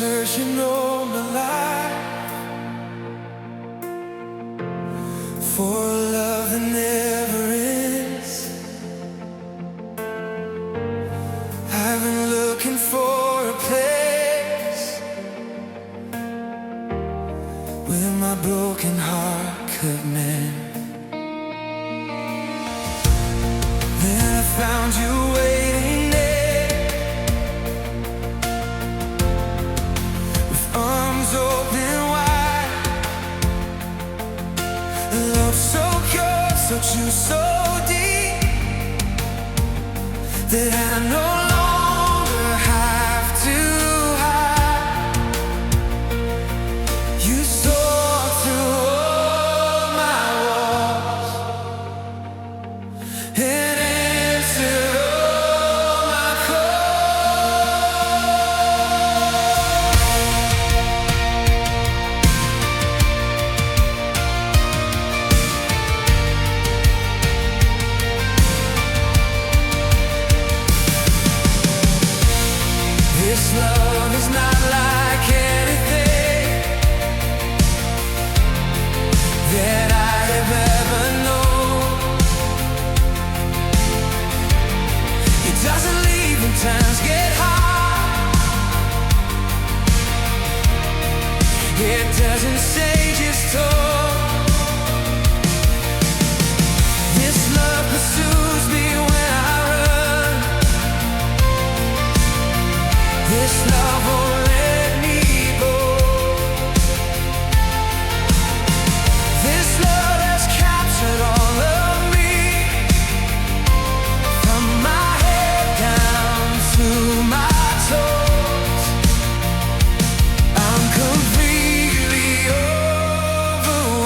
searching all my life for a love that never ends. I've been looking for a place where my broken heart could mend. Then I found you waiting there, with arms open wide, a love so pure, so true, so deep, that I no longer have to hide. You saw through all my walls and answered all my This love is not like anything that I have ever known. It doesn't leave when times get hard. It doesn't say just talk. This love pursues me when I run. This love won't let me go. This love has captured all of me, from my head down to my toes. I'm completely overwhelmed.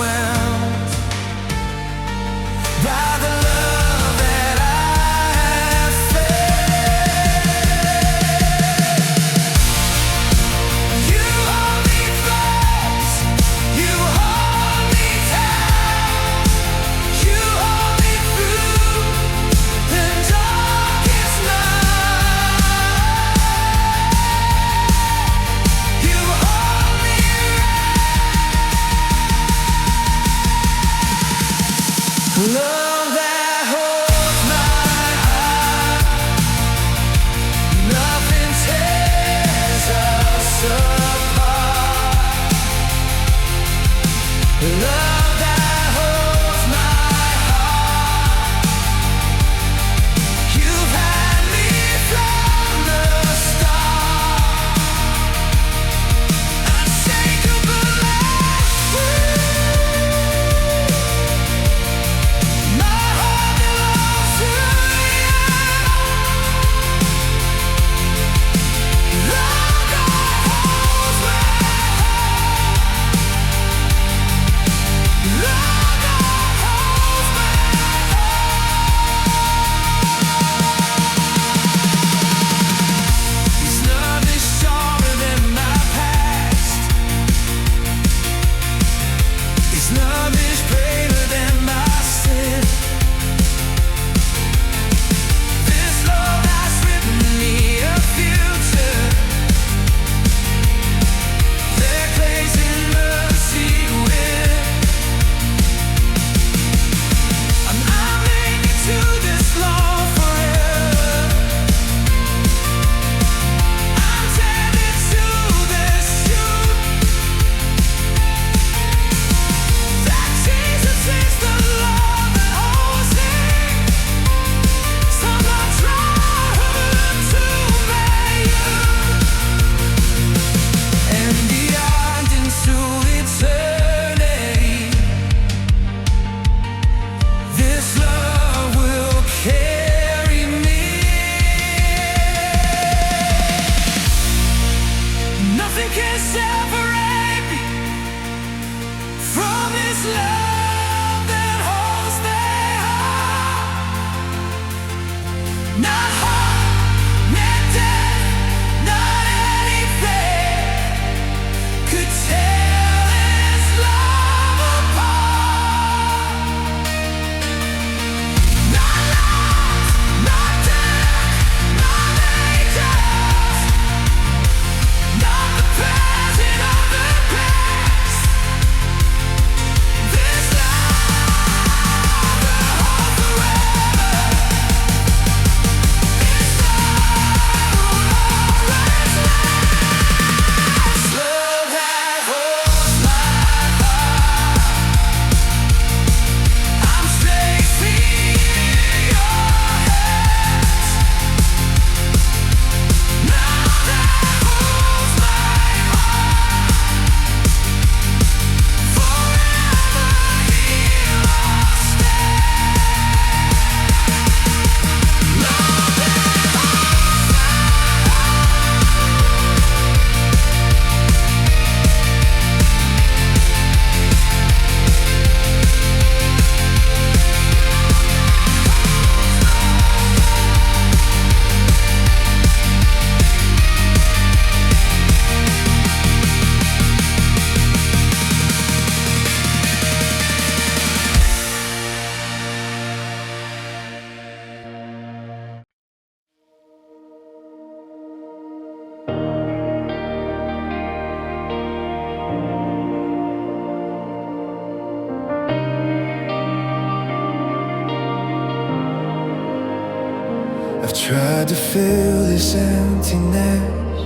tried to fill this emptiness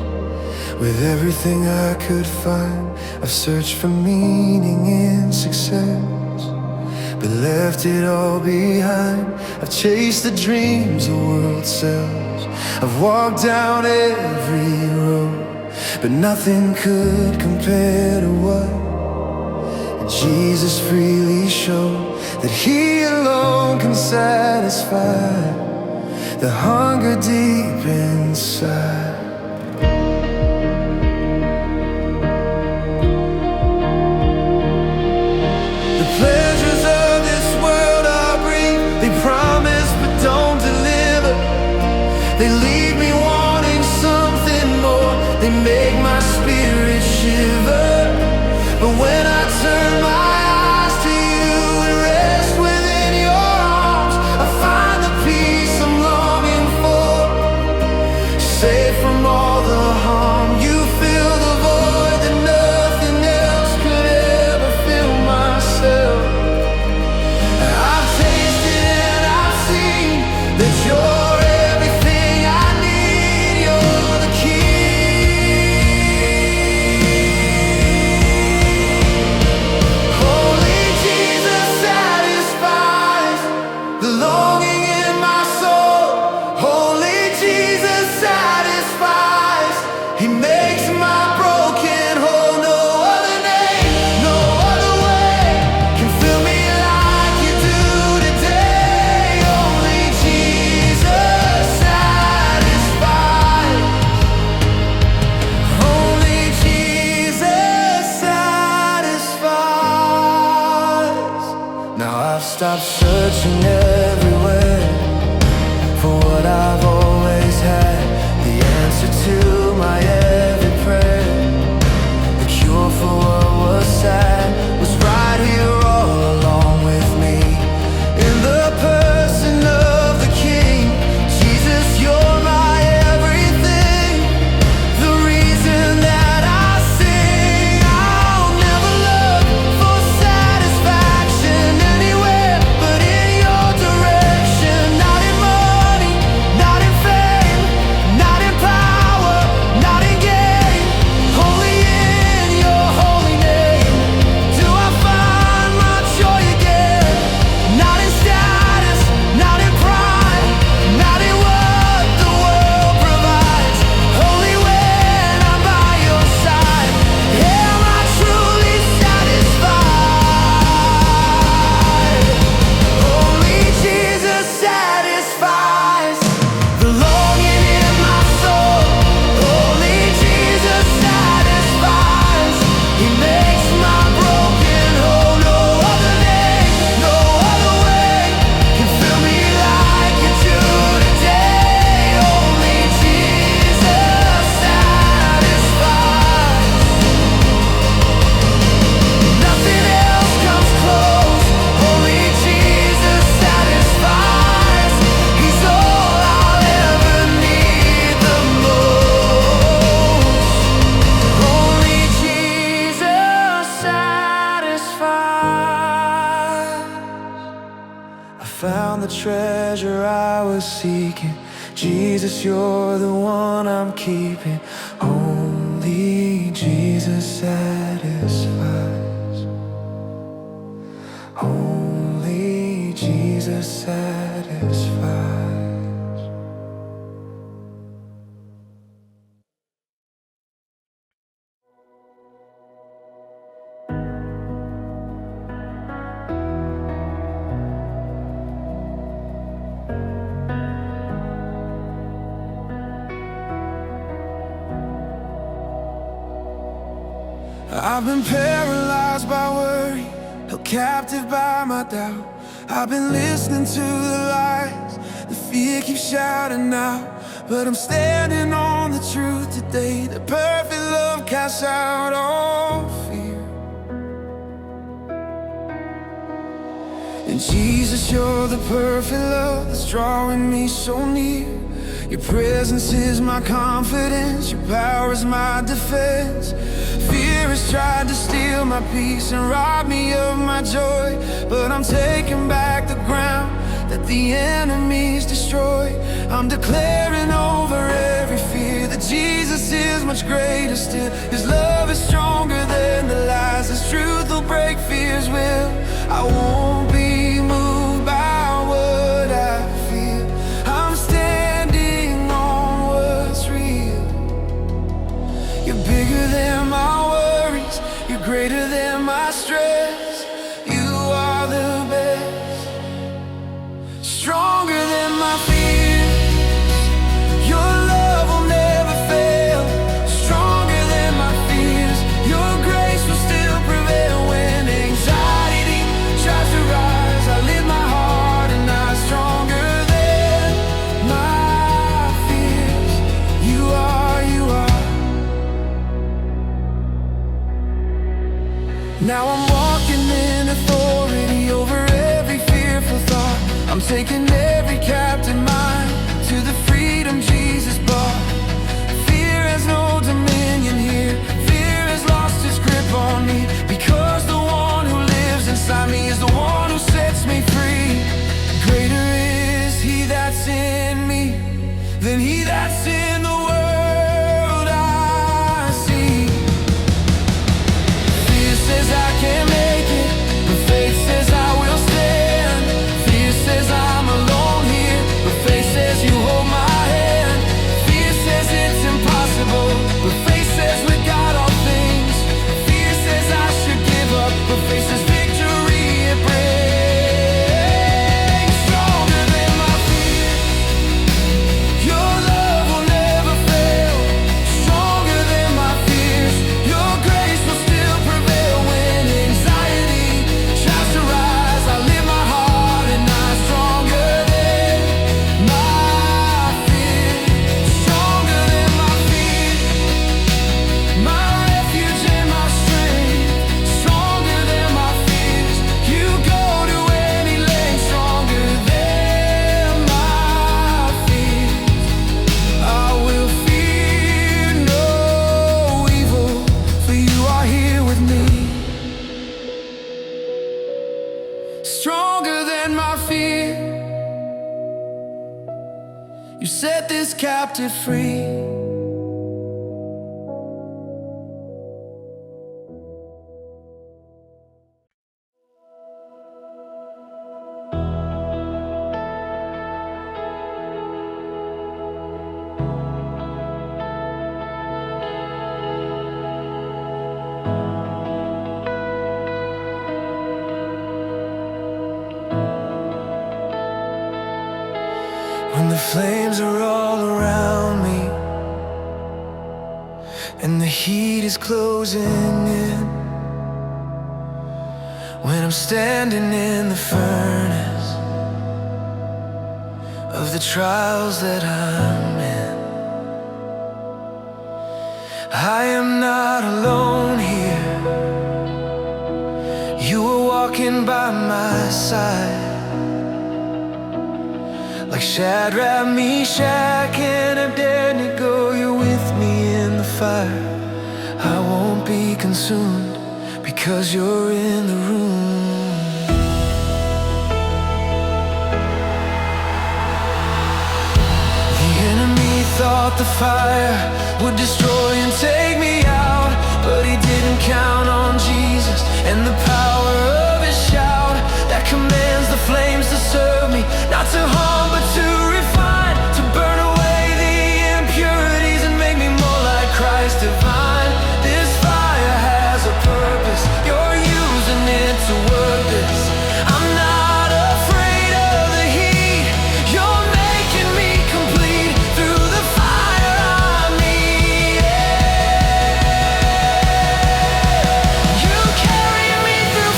with everything I could find. I've searched for meaning in success, but left it all behind. I've chased the dreams the world sells. I've walked down every road, but nothing could compare to what Jesus freely showed. That He alone can satisfy the hunger deep inside. The pleasures of this world are brief. They promise but don't deliver. They leave me wanting something more. They make my spirit shiver. But when I turn my eyes to you and rest within your arms, I find the peace I'm longing for. Safe from all the harm, you fill the void that nothing else could ever fill myself. I've tasted and I've seen that you're everything I need. You're the Holy Jesus satisfies the longing in my soul. Holy Jesus satisfies. He makes my broken whole. No other name, no other way can fill me like you do today. Only Jesus satisfies. Only Jesus satisfies. Now I've stopped searching everywhere for what I've always had, the answer to my every prayer. The cure for what was sad was right here all along with me, in the person of the King. Jesus, you're my everything, the reason that I sing. I'll never look for satisfaction anywhere but in your direction. Not in money, not in fame, not in power, not in gain. Only in your holy name do I find my joy again. Not in status, not in pride, not in what the world provides. Only when I'm by your side am I truly satisfied. Only Jesus satisfies the longing in my soul. Only Jesus satisfies. He makes my broken whole. No other name, no other way can fill me like you do today. Only Jesus satisfies. Nothing else comes close. Only Jesus satisfies. He's all I'll ever need the most. Only Jesus satisfies. I found the treasure I was seeking. Jesus, you're the one I'm keeping. Only Jesus satisfies. Only Jesus satisfies. I've been paralyzed by worry, held captive by my doubt. I've been listening to the lies, the fear keeps shouting out. But I'm standing on the truth today. The perfect love casts out all fear. And Jesus, you're the perfect love that's drawing me so near. Your presence is my confidence, your power is my defense. Fear has tried to steal my peace and rob me of my joy, but I'm taking back the ground that the enemy's destroyed. I'm declaring over every fear that Jesus is much greater still. His love is stronger than the lies. His truth will break fear's will. I won't be moved by what I feel. I'm standing on what's real. You're bigger than my worries. You're greater than my stress. You are the best. Stronger than my fears. Your love will never fail. Stronger than my fears. Your grace will still prevail when anxiety tries to rise. I lift my heart and I'm stronger than my fears. You are, you are. Now I'm walking in authority over every fearful thought. I'm taking every captive mind to the freedom Jesus bought. Fear has no dominion here. Fear has lost its grip on me, because the one who lives inside me is the one who sets me free. Greater is he that's in me than he that's in the world I see. Fear says I can't make it, but faith says I will stand. Fear says I'm alone here, but faith says you hold my hand. Fear says it's impossible, but faith says with God all things. Fear says I should give up, but faith says victory it brings. Stronger than my fear. Your love will never fail. Stronger than my fears. Your grace will still prevail when anxiety tries to rise. I lift my heart and I'm stronger than my fear. Stronger than my fear. My refuge and my strength. Stronger than my fears. You go to any length. Stronger than my fears. I will fear no evil, for you are here with me. Stronger than my fear. You set this captive free. When the flames are all around me and the heat is closing in, when I'm standing in the furnace of the trials that I'm in, I am not alone here. You are walking by my side. Like Shadrach, Meshach, and Abednego, you're with me in the fire. I won't be consumed because you're in the room. The enemy thought the fire would destroy and take me out, but he didn't count on Jesus and the power of his shout that commands the flames to serve me, not to harm but to refine, to burn away the impurities and make me more like Christ divine. This fire has a purpose, you're using it to work this. I'm not afraid of the heat, you're making me complete through the fire I need. You carry me through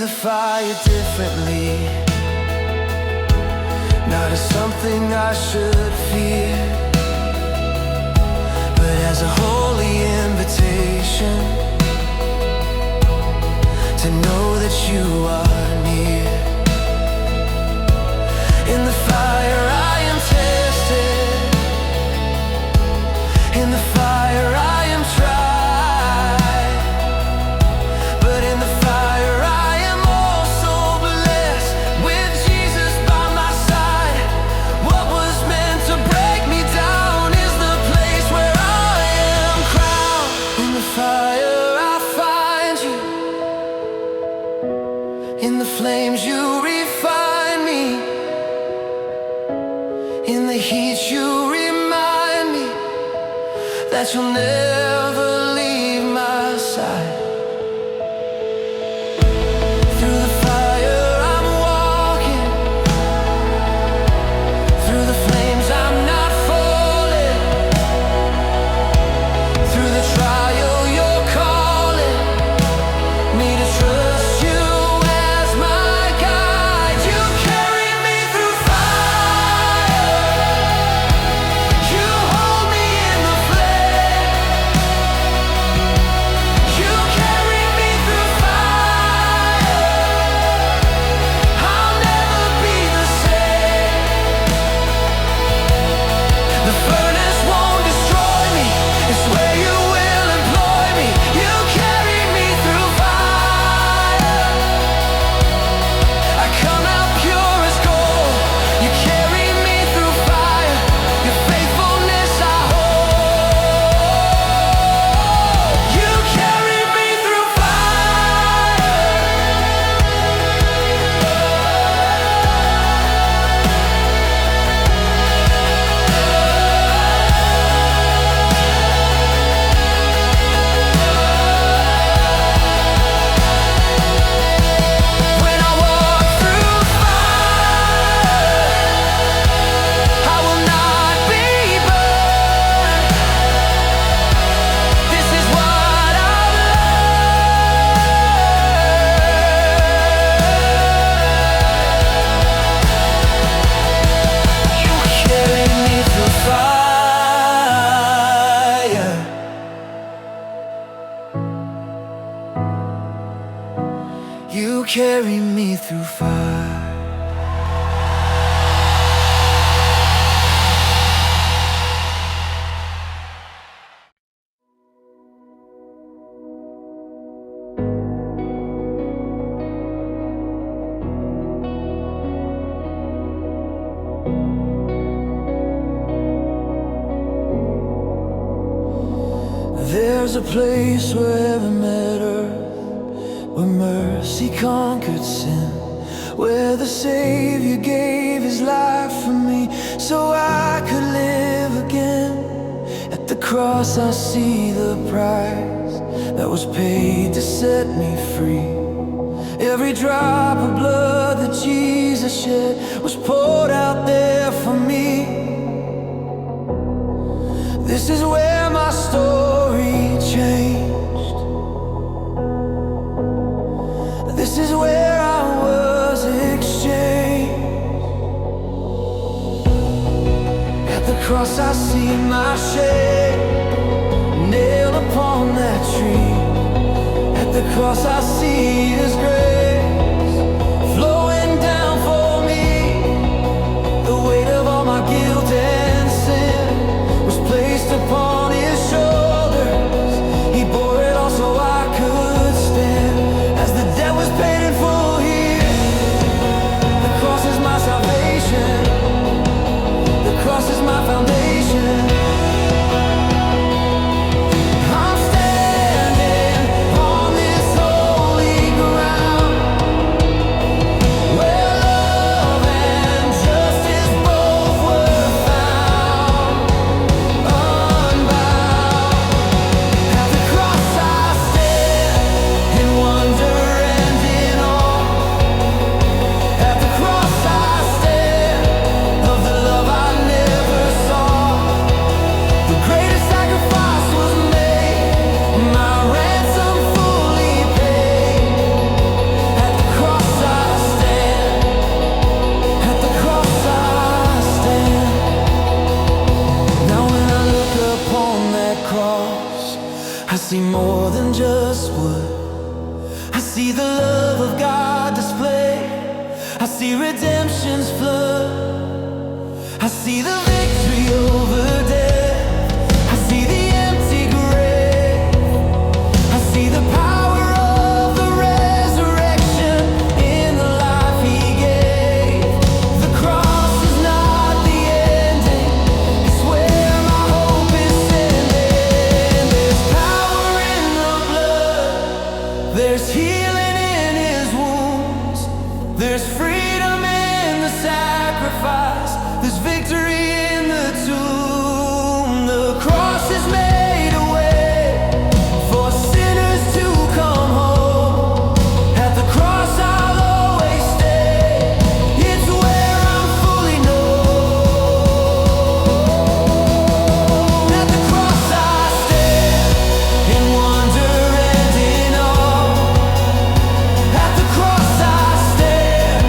the fire differently, not as something I should fear, but as a holy invitation to know that you are near. In the fire I am tested, in the fire I am tried, but in the fire I am also blessed with Jesus by my side. What was meant to break me down is the place where I am crowned. In the fire I find you, in the flames you refine me, in the heat you remind me that you'll never leave my side. Through the fire I'm walking, through the flames I'm not falling, through the trial you're calling me to trust you as my guide. You carry me through fire, you hold me in the flame, you carry me through fire, I'll never be the same. The furnace won't destroy me, it's where you will employ me. You carry me through fire, I come out pure as gold. You carry me through fire, your faithfulness I hold. You carry me through When I walk through fire, I will not be burned. This is what I've learned. You carry me through fire. You carry me through fire. There's a place where heaven met earth, where mercy conquered sin, where the Savior gave his life for me so I could live again. At the cross I see the price that was paid to set me free. Every drop of blood that Jesus shed was poured out there for me. This is where my story changed. This is where I was exchanged. At the cross I see my shame nailed upon that tree. At the cross I see his grace flowing down for me. The weight of all my guilt and sin was placed upon his shoulders. He bore it all so I could stand. As the debt was paid in full here, the cross is my salvation, the cross is my foundation. I'm standing on this holy ground. see redemption's flood. I see the victory over death. I see the empty grave. I see the power of the resurrection in the life he gave. The cross is not the ending, it's where my hope is sending. There's power in the blood, there's healing in his wounds, there's freedom in the sacrifice, there's victory in the tomb. The cross has made a way for sinners to come home. At the cross I'll always stay, it's where I'm fully known. At the cross I stand in wonder and in awe. At the cross I stand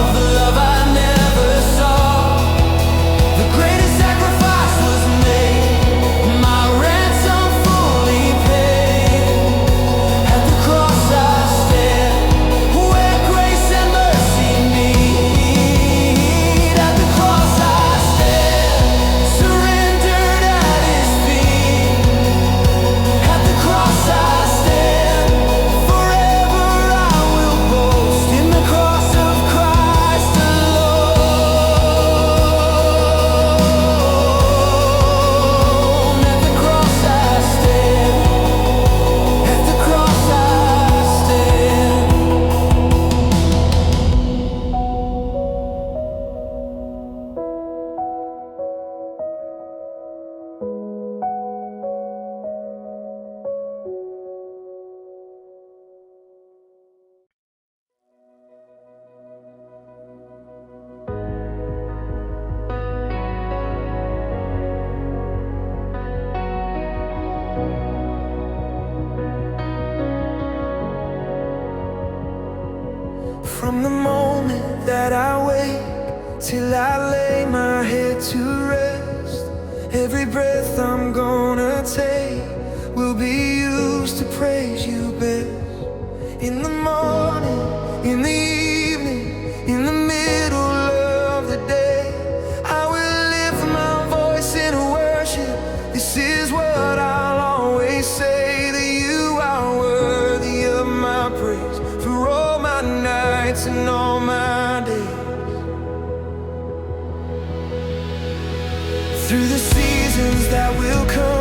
of the love I never saw. The greatest sacrifice was made, my ransom fully paid. At the cross I stand, where grace and mercy meet. At the cross I stand, surrendered at his feet. At the cross I stand, forever I will boast in the cross of Christ alone. At the cross I stand, at the cross I stand. From the moment that I wake till I lay my head to rest, every breath I'm gonna take will be used to praise you best. In the morning, in the evening, in the middle of the day, I will lift my voice in worship. This is what I'll always say, that you are worthy of my praise for all my nights and all my days. Through the seasons that will come,